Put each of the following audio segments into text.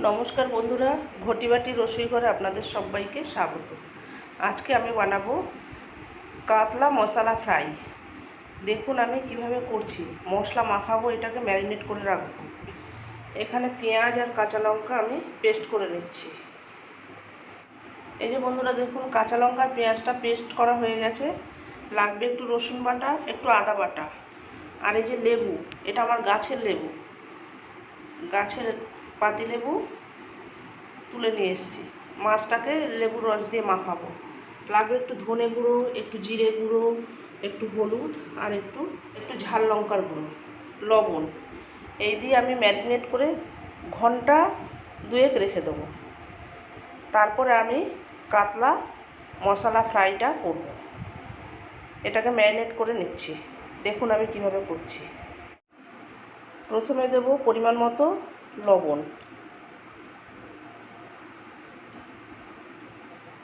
নমস্কার বন্ধুরা, ঘটি বাটি রসুই ঘরে আপনাদের সবাইকে স্বাগত। আজকে আমি বানাবো কাতলা মশলা ফ্রাই। দেখুন আমি কিভাবে করছি। মশলা মাখাবো, এটাকে ম্যারিনেট করে রাখবো। এখানে পেঁয়াজ আর কাঁচা লঙ্কা আমি পেস্ট করে নিচ্ছি। এই যে বন্ধুরা দেখুন, কাঁচা লঙ্কা আর পেঁয়াজটা পেস্ট করা হয়ে গেছে। লাগবে একটু রসুন বাটা, একটু আদা বাটা, আর এই যে লেবু, এটা আমার গাছের লেবু, গাছের পাতি লেবু তুলে নিয়ে এসেছি। মাছটাকে লেবুর রস দিয়ে মাখাবো। লাগবে একটু ধনে গুঁড়ো, একটু জিরে গুঁড়ো, একটু হলুদ, আর একটু ঝাল লঙ্কার গুঁড়ো, লবণ। এই দিয়ে আমি ম্যারিনেট করে ঘন্টা 2 রেখে দেবো। তারপরে আমি কাতলা মশলা ফ্রাইটা করব। এটাকে ম্যারিনেট করে নিচ্ছি। দেখুন আমি কিভাবে করছি। প্রথমে দেব পরিমাণ মতো লবণ,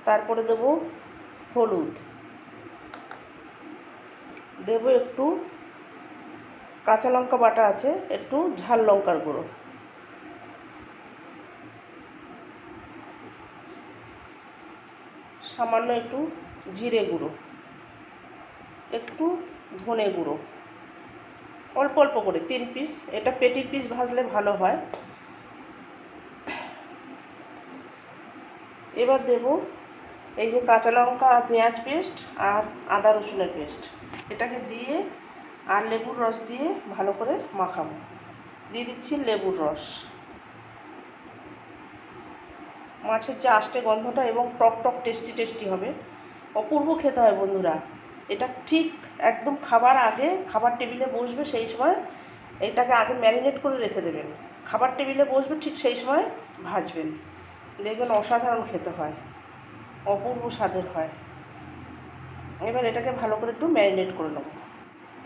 তারপরে দেব হলুদ, দেব একটু কাঁচা লঙ্কা বাটা আছে, একটু ঝাল লঙ্কার গুঁড়ো, সামান্য একটু জিরে গুঁড়ো, একটু ধনে গুঁড়ো, অল্প অল্প করে 3 পিস। এটা পেটির পিস ভাজলে ভালো হয়। এবার দেব এই যে কাঁচা লঙ্কা আর পেঁয়াজ পেস্ট আর আদা রসুনের পেস্ট, এটাকে দিয়ে আর লেবুর রস দিয়ে ভালো করে মাখাবো। দিয়ে দিচ্ছি লেবুর রস। মাছের যে আষ্টে গন্ধটা এবং টক টক টেস্টি হবে, অপূর্ব খেতে হয় বন্ধুরা। এটা ঠিক একদম খাবার আগে, খাবার টেবিলে বসবে সেই সময় এটাকে আগে ম্যারিনেট করে রেখে দেবেন। খাবার টেবিলে বসবে ঠিক সেই সময় ভাজবেন, দেখবেন অসাধারণ খেতে হয়, অপূর্ব স্বাদের হয়। এবার এটাকে ভালো করে একটু ম্যারিনেট করে নেব।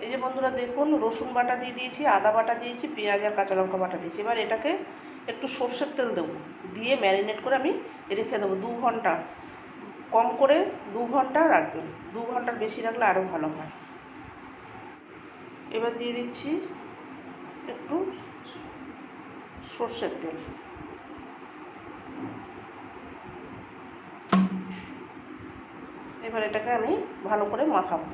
এই যে বন্ধুরা দেখুন, রসুন বাটা দিয়ে দিয়েছি, আদা বাটা দিয়েছি, পেঁয়াজ আর কাঁচা লঙ্কা বাটা দিয়েছি। এবার এটাকে একটু সর্ষের তেল দেবো, দিয়ে ম্যারিনেট করে আমি রেখে দেবো 2 ঘন্টা। কম করে 2 ঘন্টা রাখবেন, 2 ঘন্টার বেশি রাখলে আরও ভালো হয়। এবার দিয়ে দিচ্ছি একটু সর্ষের তেল। এবার এটাকে আমি ভালো করে মাখাবো।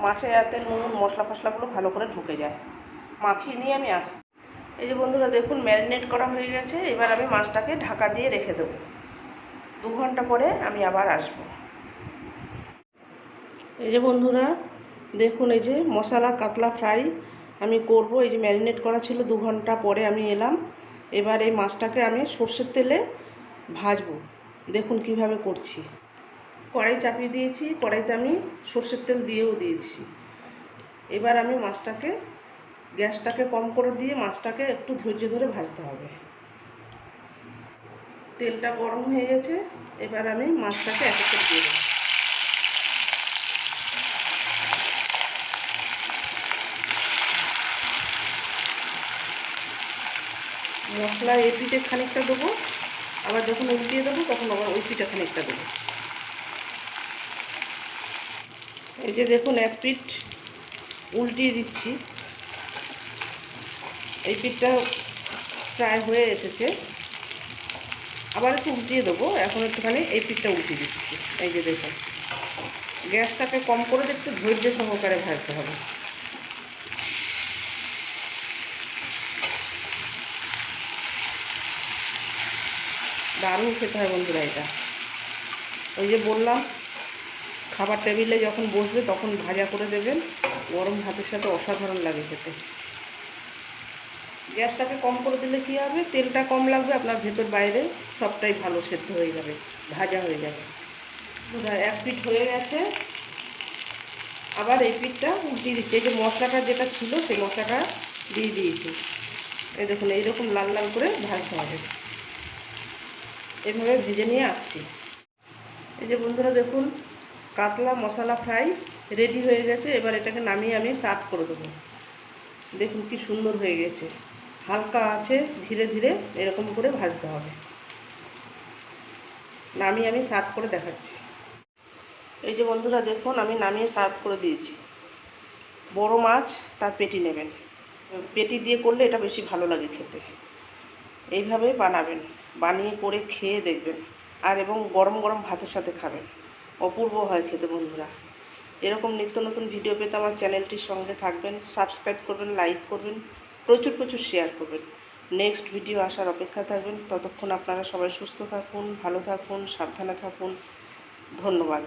মাছে যাতে নুন মশলা ফসলাগুলো ভালো করে ঢুকে যায়, মাখিয়ে নিয়ে আমি আসছি। এই যে বন্ধুরা দেখুন, ম্যারিনেট করা হয়ে গেছে। এবার আমি মাছটাকে ঢাকা দিয়ে রেখে দেবো। 2 ঘন্টা পরে আমি আবার আসব। এই যে বন্ধুরা দেখুন, এই যে মশলা কাতলা ফ্রাই আমি করব। এই যে ম্যারিনেট করা ছিল, 2 ঘন্টা পরে আমি এলাম। এবার এই মাছটাকে আমি সর্ষের তেলে ভাজবো। দেখুন কিভাবে করছি। কড়াই চাপিয়ে দিয়েছি, কড়াইতে আমি সর্ষের তেল দিয়েও দিয়েছি। এবার আমি মাছটাকে, গ্যাসটাকে কম করে দিয়ে মাছটাকে একটু ধৈর্য ধরে ভাজতে হবে। তেলটা গরম হয়ে গেছে। এবার আমি মাছটাকে এক এক করে দিয়ে দেবো। মশলা এই পিঠে খানিকটা দেবো, আবার যখন উল্টিয়ে দেবো তখন আবার ওই পিঠে খানিকটা দেবো। এই যে দেখুন, এক পিঠ উল্টিয়ে দিচ্ছি। এই পিঠটা প্রায় হয়ে এসেছে, আবার একটু উল্টিয়ে দেবো। এখন একটুখানি এই পিঠটা উল্টিয়ে দিচ্ছি। এই যে দেখুন, গ্যাসটাকে কম করে একটু ধৈর্য সহকারে ভাজতে হবে। দারুণ খেতে হয় বন্ধুরা এটা। ওই যে বললাম, খাবার টেবিলে যখন বসবে তখন ভাজা করে দেবেন, গরম ভাতের সাথে অসাধারণ লাগে খেতে। গ্যাসটাকে কম করে দিলে কী হবে, তেলটা কম লাগবে, আপনার ভেতর বাইরে সবটাই ভালো সেদ্ধ হয়ে যাবে, ভাজা হয়ে যাবে। এক পিঠ হয়ে গেছে, আবার এই পিঠটা উল্টিয়ে দিচ্ছি। এই যে মশলাটা যেটা ছিল সেই মশলাটা দিয়ে দিয়েছি। এই দেখুন, এইরকম লাল লাল করে ভাজতে হবে। এভাবে ভেজে নিয়ে আসছি। এই যে বন্ধুরা দেখুন, কাতলা মশলা ফ্রাই রেডি হয়ে গেছে। এবার এটাকে নামিয়ে আমি সার্ভ করে দেবো। দেখুন কি সুন্দর হয়ে গেছে। হালকা আছে, ধীরে ধীরে এরকম করে ভাজতে হবে। নামিয়ে আমি সার্ভ করে দেখাচ্ছি। এই যে বন্ধুরা দেখুন, আমি নামিয়ে সার্ভ করে দিয়েছি। বড় মাছ তার পেটি নেবেন। পেটি দিয়ে করলে এটা বেশি ভালো লাগে খেতে। এইভাবে বানাবেন, বানিয়ে করে খেয়ে দেখবেন, আর এবং গরম গরম ভাতের সাথে খাবেন, অপূর্ব হয় খেতে বন্ধুরা। এরকম নিত্য নতুন ভিডিও পেতে আমার চ্যানেলটির সঙ্গে থাকবেন, সাবস্ক্রাইব করবেন, লাইক করবেন, প্রচুর প্রচুর শেয়ার করবেন। নেক্সট ভিডিও আসার অপেক্ষা থাকবেন। ততক্ষণ আপনারা সবাই সুস্থ থাকুন, ভালো থাকুন, সাবধানে থাকুন। ধন্যবাদ।